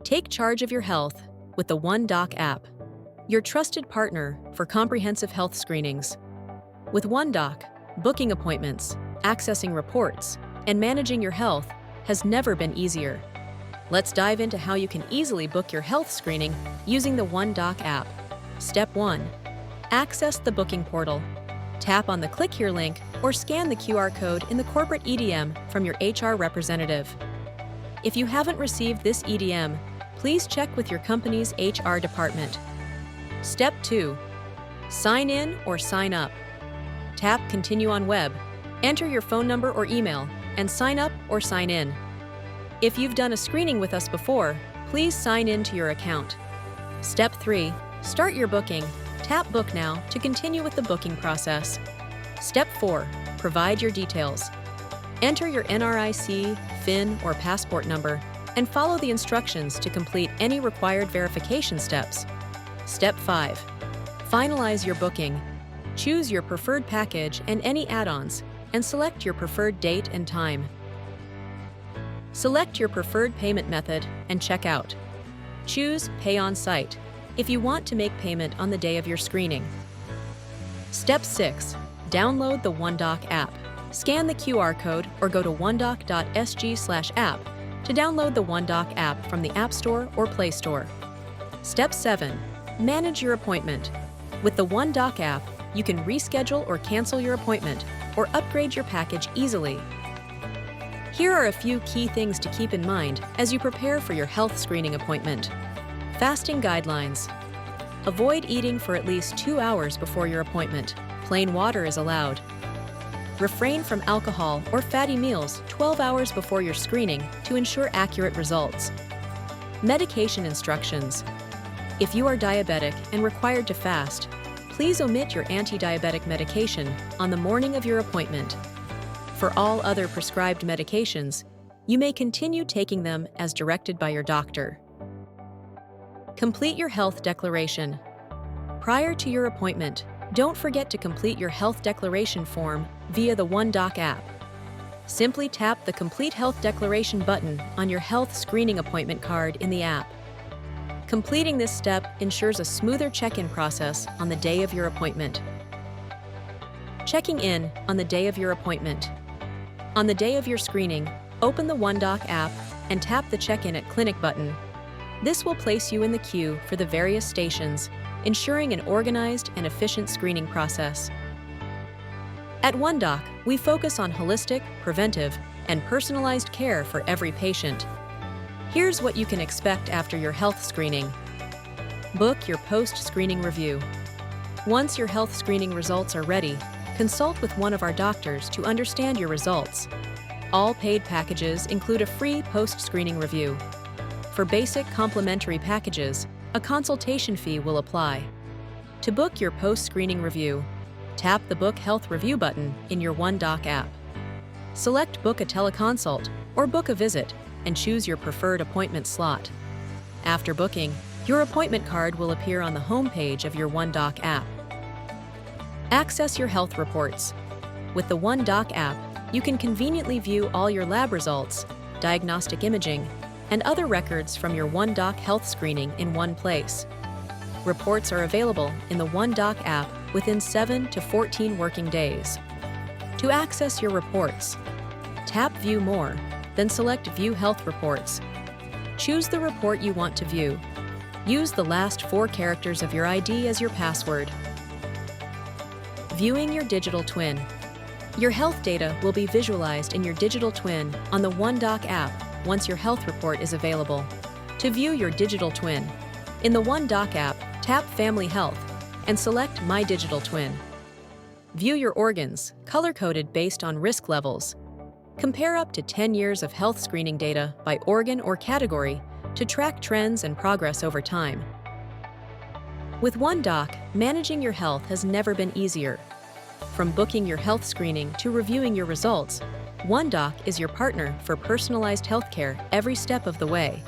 Take charge of your health with the OneDoc app, your trusted partner for comprehensive health screenings. With OneDoc, booking appointments, accessing reports, and managing your health has never been easier. Let's dive into how you can easily book your health screening using the OneDoc app. Step 1. Access the booking portal. Tap on the Click Here link or scan the QR code in the corporate EDM from your HR representative. If you haven't received this EDM, please check with your company's HR department. Step 2. Sign in or sign up. Tap Continue on Web, enter your phone number or email, and sign up or sign in. If you've done a screening with us before, please sign in to your account. Step 3. Start your booking. Tap Book Now to continue with the booking process. Step 4. Provide your details. Enter your NRIC, FIN, or passport number, and follow the instructions to complete any required verification steps. Step 5. Finalize your booking. Choose your preferred package and any add-ons, and select your preferred date and time. Select your preferred payment method and check out. Choose Pay on Site if you want to make payment on the day of your screening. Step 6. Download the OneDoc app. Scan the QR code or go to onedoc.sg/app to download the OneDoc app from the App Store or Play Store. Step 7. Manage your appointment. With the OneDoc app, you can reschedule or cancel your appointment or upgrade your package easily. Here are a few key things to keep in mind as you prepare for your health screening appointment. Fasting guidelines. Avoid eating for at least 2 hours before your appointment. Plain water is allowed. Refrain from alcohol or fatty meals 12 hours before your screening to ensure accurate results. Medication instructions. If you are diabetic and required to fast, please omit your anti-diabetic medication on the morning of your appointment. For all other prescribed medications, you may continue taking them as directed by your doctor. Complete your health declaration. Prior to your appointment, don't forget to complete your health declaration form via the OneDoc app. Simply tap the Complete Health Declaration button on your health screening appointment card in the app. Completing this step ensures a smoother check-in process on the day of your appointment. Checking in on the day of your appointment. On the day of your screening, open the OneDoc app and tap the Check-in at Clinic button. This will place you in the queue for the various stations, ensuring an organized and efficient screening process. At OneDoc, we focus on holistic, preventive, and personalized care for every patient. Here's what you can expect after your health screening. Book your post-screening review. Once your health screening results are ready, consult with one of our doctors to understand your results. All paid packages include a free post-screening review. For basic complimentary packages, a consultation fee will apply. To book your post-screening review, tap the Book Health Review button in your OneDoc app. Select Book a Teleconsult or Book a Visit and choose your preferred appointment slot. After booking, your appointment card will appear on the home page of your OneDoc app. Access your health reports. With the OneDoc app, you can conveniently view all your lab results, diagnostic imaging, and other records from your OneDoc health screening in one place. Reports are available in the OneDoc app within 7 to 14 working days. To access your reports, tap View More, then select View Health Reports. Choose the report you want to view. Use the last 4 characters of your ID as your password. Viewing your digital twin. Your health data will be visualized in your digital twin on the OneDoc app once your health report is available. To view your digital twin, in the OneDoc app, tap Family Health and select My Digital Twin. View your organs, color-coded based on risk levels. Compare up to 10 years of health screening data by organ or category to track trends and progress over time. With OneDoc, managing your health has never been easier. From booking your health screening to reviewing your results, OneDoc is your partner for personalized healthcare every step of the way.